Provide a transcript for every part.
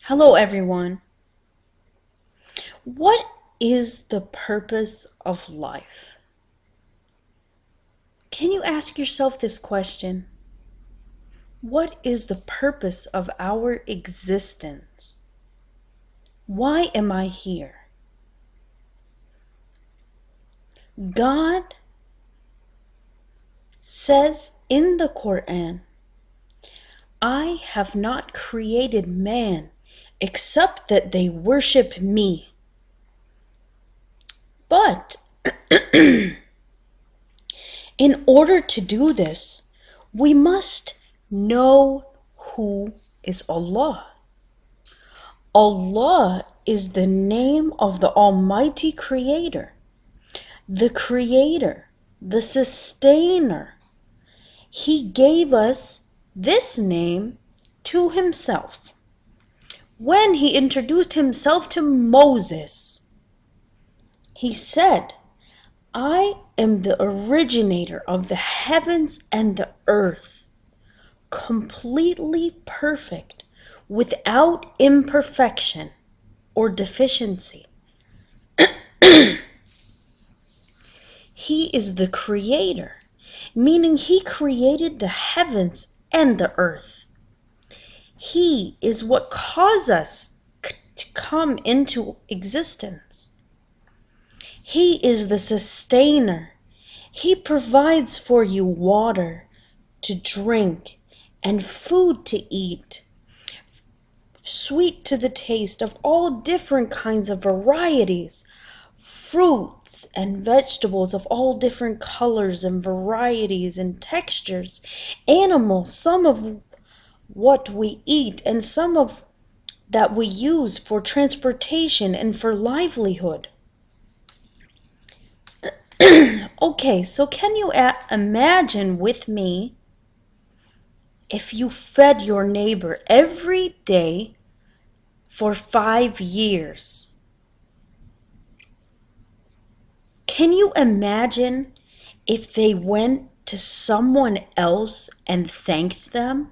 Hello, everyone. What is the purpose of life? Can you ask yourself this question? What is the purpose of our existence? Why am I here? God says in the Quran, I have not created man except that they worship me. But in order to do this, we must know who is Allah. Allah is the name of the Almighty Creator, the Sustainer. He gave us this name to Himself when He introduced Himself to Moses. He said, I am the originator of the heavens and the earth, completely perfect, without imperfection or deficiency. He is the Creator, meaning He created the heavens and the earth. He is what caused us to come into existence. He is the Sustainer. He provides for you water to drink and food to eat, sweet to the taste of all different kinds of varieties, fruits and vegetables of all different colors and varieties and textures, animals, some of what we eat and some of that we use for transportation and for livelihood. Okay, so can you imagine with me if you fed your neighbor every day for 5 years? Can you imagine if they went to someone else and thanked them?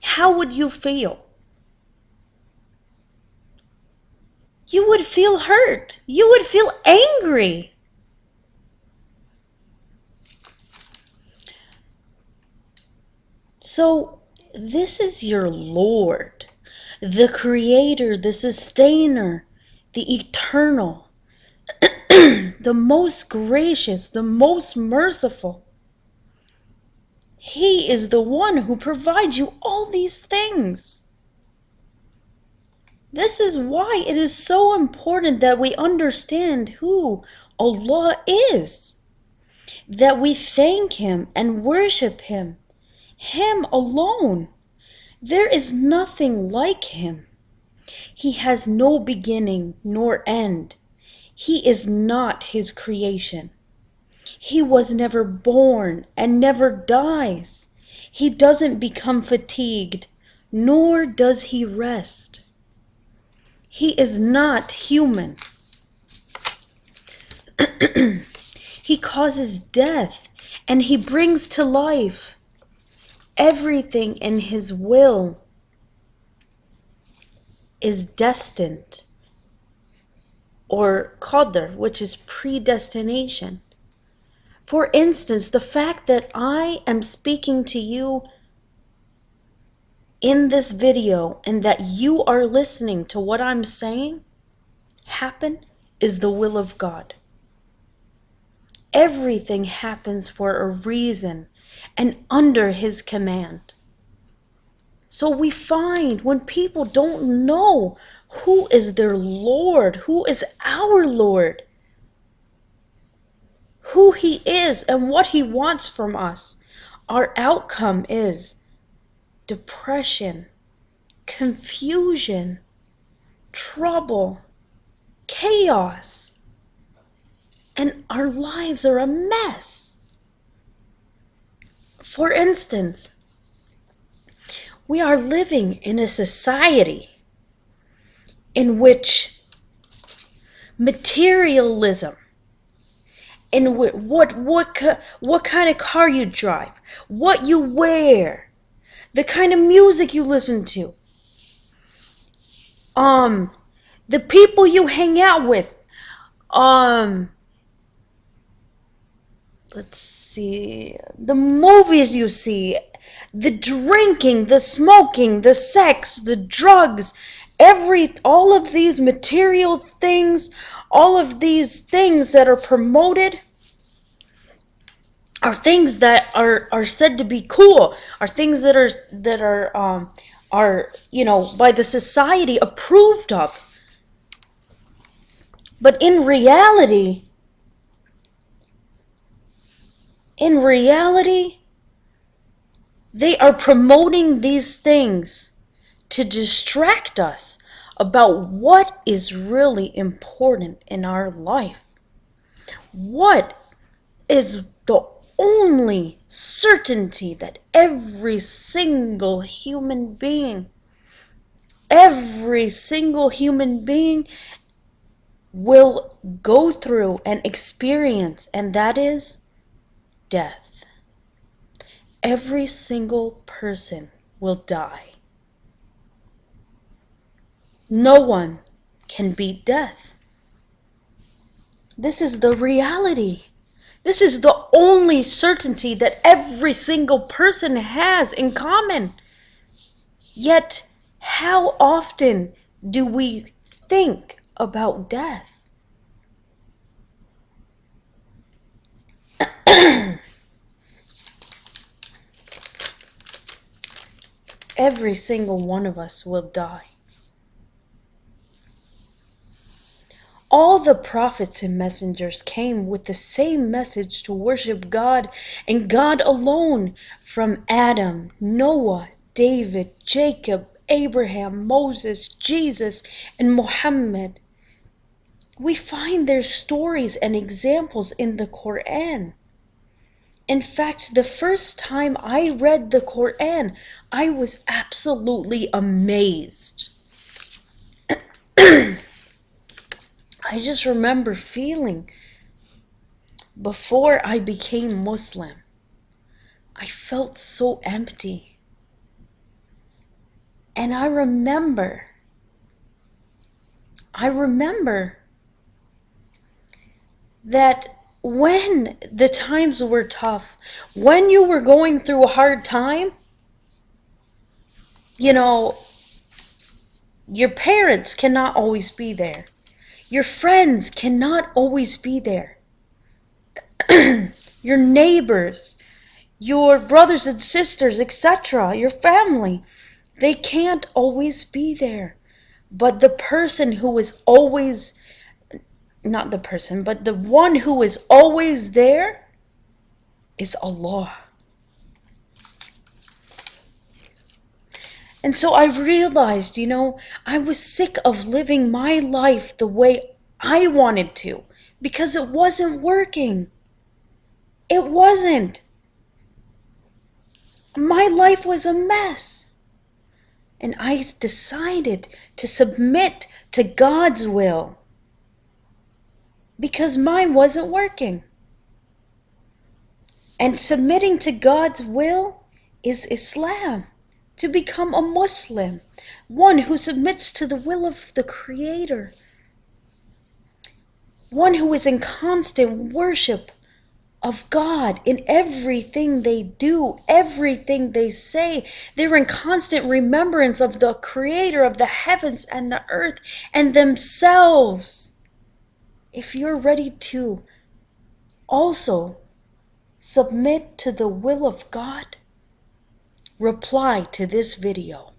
How would you feel? You would feel hurt. You would feel angry. So, this is your Lord, the Creator, the Sustainer, the Eternal, the most gracious, the most merciful. He is the one who provides you all these things. This is why it is so important that we understand who Allah is, that we thank Him and worship Him alone. There is nothing like Him. He has no beginning nor end. He is not His creation. He was never born and never dies. He doesn't become fatigued, nor does He rest. He is not human. He causes death and He brings to life. Everything in His will is destined, or qadr, which is predestination. For instance, the fact that I am speaking to you in this video and that you are listening to what I'm saying happen is the will of God. Everything happens for a reason and under His command. So we find when people don't know who is their Lord, who is our Lord, who He is and what He wants from us, our outcome is depression, confusion, trouble, chaos, and our lives are a mess. For instance, we are living in a society in which materialism, in what kind of car you drive, what you wear, the kind of music you listen to, the people you hang out with, let's see, the movies you see, the drinking, the smoking, the sex, the drugs, all of these material things, all of these things that are promoted are things that are said to be cool, are things that are by the society approved of. But in reality, they are promoting these things to distract us about what is really important in our life. What is the only certainty that every single human being will go through and experience, and that is death. Every single person will die. No one can beat death. This is the reality. This is the only certainty that every single person has in common. Yet, how often do we think about death? Every single one of us will die. All the prophets and messengers came with the same message to worship God and God alone, from Adam, Noah, David, Jacob, Abraham, Moses, Jesus, and Muhammad. We find their stories and examples in the Quran. In fact, the first time I read the Quran, I was absolutely amazed. I just remember feeling, before I became Muslim, I felt so empty. And I remember that when the times were tough, when you were going through a hard time, your parents cannot always be there. Your friends cannot always be there. Your neighbors, your brothers and sisters, etc., your family, they can't always be there. But the person who is always, not the person, but the one who is always there is Allah. And so I realized, I was sick of living my life the way I wanted to, because it wasn't working. It wasn't. My life was a mess. And I decided to submit to God's will, because mine wasn't working. And submitting to God's will is Islam. To become a Muslim, one who submits to the will of the Creator, one who is in constant worship of God in everything they do, everything they say. They're in constant remembrance of the Creator of the heavens and the earth and themselves. If you're ready to also submit to the will of God, reply to this video.